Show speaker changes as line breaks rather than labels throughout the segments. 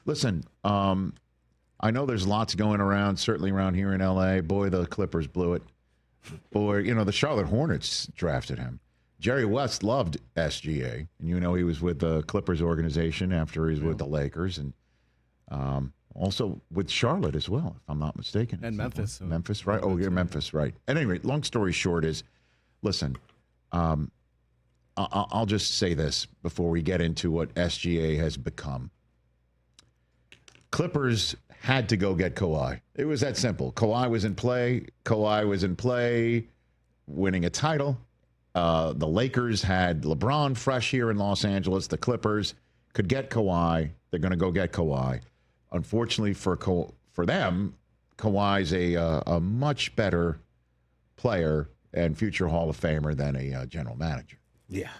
Listen, I know there's lots going around, certainly around here in L.A. Boy, the Clippers blew it. Boy, the Charlotte Hornets drafted him. Jerry West loved SGA, and he was with the Clippers organization after he was with the Lakers, and also with Charlotte as well, if I'm not mistaken.
And Memphis.
Memphis, right? Oh, you're Memphis, right. At any rate, long story short is, listen, I'll just say this before we get into what SGA has become. Clippers had to go get Kawhi. It was that simple. Kawhi was in play. Winning a title. The Lakers had LeBron fresh here in Los Angeles. The Clippers could get Kawhi. They're going to go get Kawhi. Unfortunately for them, Kawhi's a much better player and future Hall of Famer than a general manager.
Yeah.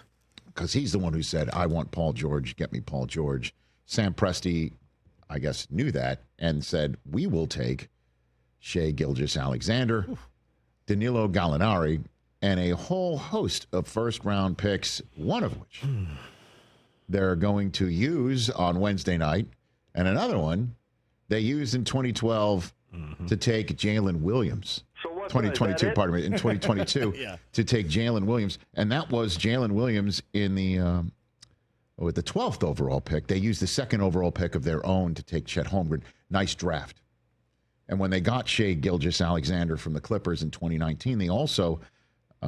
Because he's the one who said, I want Paul George, get me Paul George. Sam Presti, I guess, knew that and said, we will take Shai-Gilgeous-Alexander, Danilo Gallinari, and a whole host of first-round picks, one of which they're going to use on Wednesday night, and another one they used in 2012 to take Jalen Williams. 2022, pardon me, in 2022 to take Jalen Williams. And that was Jalen Williams in with the 12th overall pick. They used the second overall pick of their own to take Chet Holmgren. Nice draft. And when they got Shai-Gilgeous-Alexander from the Clippers in 2019, they also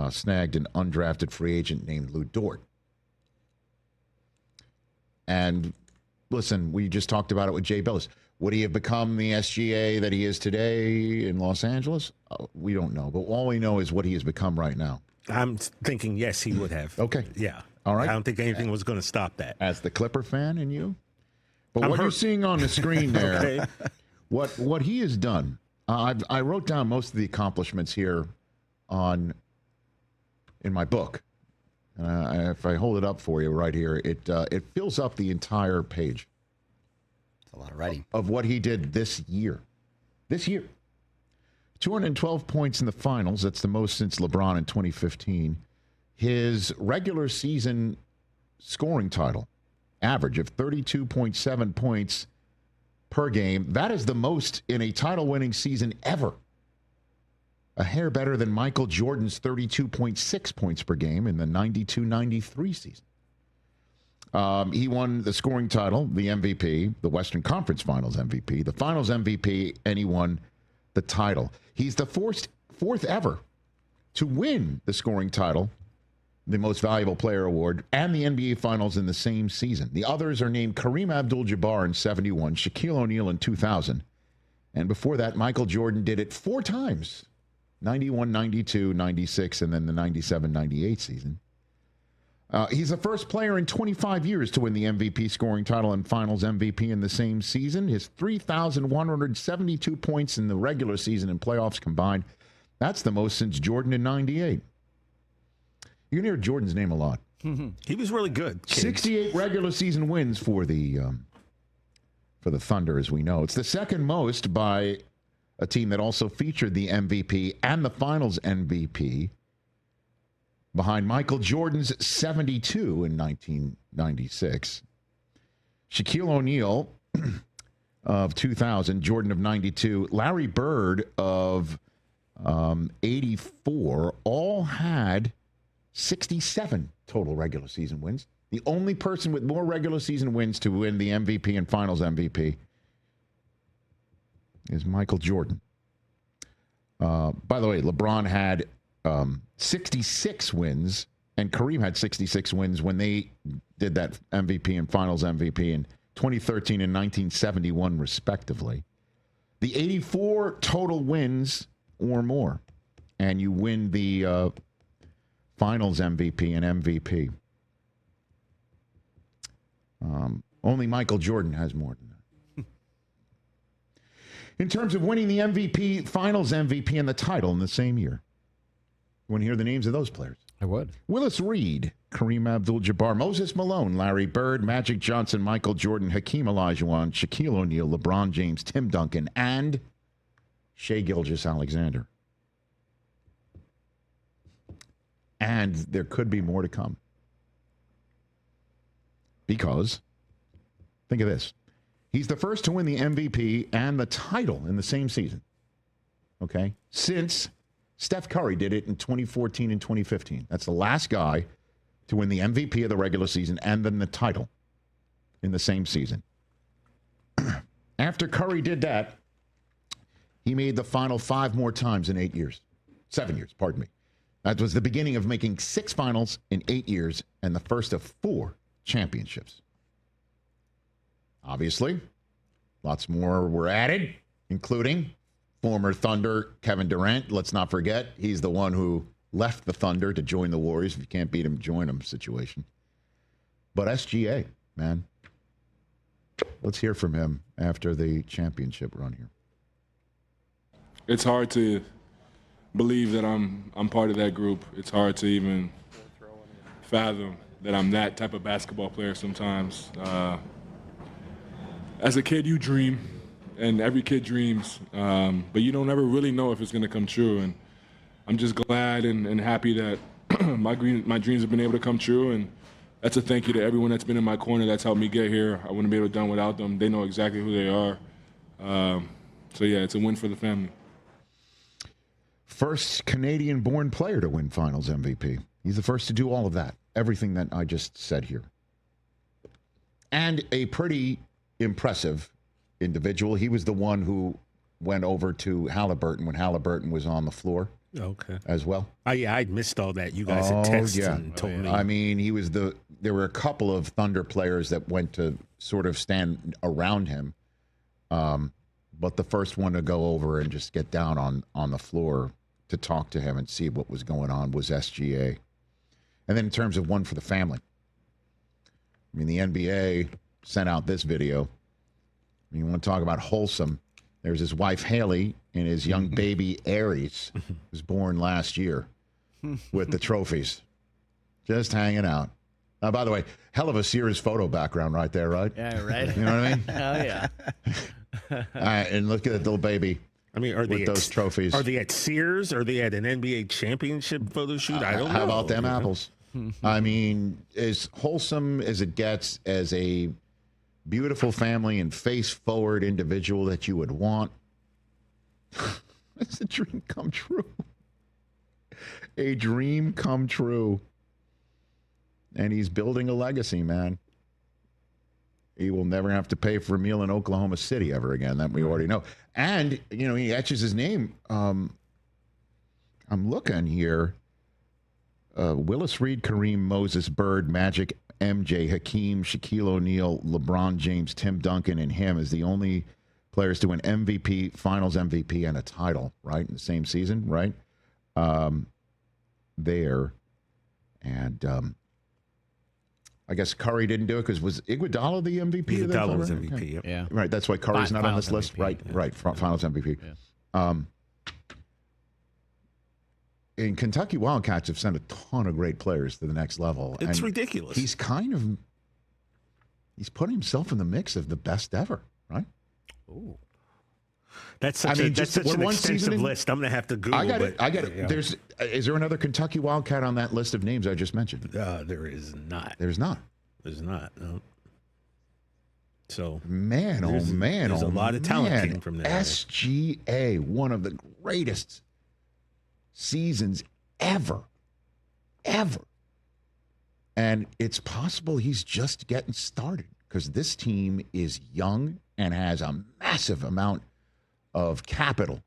snagged an undrafted free agent named Lou Dort. And listen, we just talked about it with Jay Billis. Would he have become the SGA that he is today in Los Angeles? We don't know. But all we know is what he has become right now.
I'm thinking, yes, he would have.
Okay.
Yeah.
All right.
I don't think anything was going to stop that.
As the Clipper fan in you? But what you're seeing on the screen there, what he has done, I wrote down most of the accomplishments here in my book. If I hold it up for you right here, it fills up the entire page.
A lot of writing.
Of what he did this year. 212 points in the finals. That's the most since LeBron in 2015. His regular season scoring title, average of 32.7 points per game. That is the most in a title-winning season ever. A hair better than Michael Jordan's 32.6 points per game in the 92-93 season. He won the scoring title, the MVP, the Western Conference Finals MVP, the Finals MVP, and he won the title. He's the fourth ever to win the scoring title, the Most Valuable Player Award, and the NBA Finals in the same season. The others are named Kareem Abdul-Jabbar in 71, Shaquille O'Neal in 2000, and before that, Michael Jordan did it 4 times, 91, 92, 96, and then the 97-98 season. He's the first player in 25 years to win the MVP scoring title and Finals MVP in the same season. His 3,172 points in the regular season and playoffs combined. That's the most since Jordan in 98. You can hear Jordan's name a lot.
He was really good. Kids.
68 regular season wins for the Thunder, as we know. It's the second most by a team that also featured the MVP and the Finals MVP, behind Michael Jordan's 72 in 1996. Shaquille O'Neal of 2000, Jordan of 92, Larry Bird of 84, all had 67 total regular season wins. The only person with more regular season wins to win the MVP and Finals MVP is Michael Jordan. By the way, LeBron had 66 wins, and Kareem had 66 wins when they did that MVP and Finals MVP in 2013 and 1971, respectively. The 84 total wins or more, and you win the Finals MVP and MVP. Only Michael Jordan has more than that. In terms of winning the MVP, Finals MVP, and the title in the same year. You want to hear the names of those players?
I would.
Willis Reed, Kareem Abdul-Jabbar, Moses Malone, Larry Bird, Magic Johnson, Michael Jordan, Hakeem Olajuwon, Shaquille O'Neal, LeBron James, Tim Duncan, and Shai-Gilgeous-Alexander. And there could be more to come. Because, think of this. He's the first to win the MVP and the title in the same season. Okay? Since Steph Curry did it in 2014 and 2015. That's the last guy to win the MVP of the regular season and then the title in the same season. After Curry did that, he made the final 5 more times in 7 years, pardon me. That was the beginning of making 6 finals in 8 years and the first of 4 championships. Obviously, lots more were added, including former Thunder Kevin Durant. Let's not forget, he's the one who left the Thunder to join the Warriors. If you can't beat him, join him situation. But SGA, man. Let's hear from him after the championship run here.
It's hard to believe that I'm part of that group. It's hard to even fathom that I'm that type of basketball player sometimes. As a kid, you dream, and every kid dreams, but you don't ever really know if it's going to come true. And I'm just glad and happy that my dreams have been able to come true. And that's a thank you to everyone that's been in my corner that's helped me get here. I wouldn't be able to do it without them. They know exactly who they are. So, yeah, it's a win for the family.
First Canadian-born player to win Finals MVP. He's the first to do all of that, everything that I just said here. And a pretty impressive individual. He was the one who went over to Halliburton when Halliburton was on the floor.
Okay.
As well.
Oh, yeah, I missed all that. You guys had texted and told me.
I mean, there were a couple of Thunder players that went to sort of stand around him. But the first one to go over and just get down on the floor to talk to him and see what was going on was SGA. And then in terms of one for the family, I mean, the NBA sent out this video. I mean, you want to talk about wholesome. There's his wife, Haley, and his young baby, Aries, was born last year with the trophies. Just hanging out. By the way, hell of a Sears photo background right there, right?
Yeah, right.
You know what I mean?
Oh, yeah.
All right, and look at that little baby.
I mean, are they
those trophies?
Are they at Sears? Are they at an NBA championship photo shoot? I don't know.
How about them apples? I mean, as wholesome as it gets, as a beautiful family and face-forward individual that you would want. It's a dream come true. A dream come true. And he's building a legacy, man. He will never have to pay for a meal in Oklahoma City ever again. That we already know. And, you know, he etches his name. I'm looking here. Willis Reed, Kareem, Moses, Bird, Magic, MJ, Hakeem, Shaquille O'Neal, LeBron James, Tim Duncan, and him as the only players to win MVP, Finals MVP, and a title, right, in the same season, right? There. And I guguess Curry didn't do it because was Iguodala the MVP?
Iguodala was MVP,
okay.
yep.
Yeah.
Right, that's why Curry's not on this list.
MVP,
Right,
yeah.
right, Finals MVP.
Yeah.
And Kentucky Wildcats have sent a ton of great players to the next level.
It's
and
ridiculous.
He's putting himself in the mix of the best ever, right?
Ooh. That's such an extensive list. I'm going to have to Google it.
I get it. Yeah. Is there another Kentucky Wildcat on that list of names I just mentioned?
There is not.
There's not.
There's not, no. So,
man,
there's a lot of talent came from there.
SGA, one of the greatest seasons ever. And it's possible he's just getting started because this team is young and has a massive amount of capital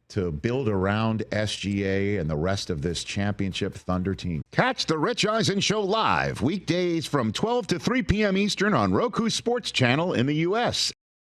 to build around SGA and the rest of this championship Thunder team. Catch the Rich Eisen Show live weekdays from 12 to 3 p.m. Eastern on Roku Sports Channel in the U.S.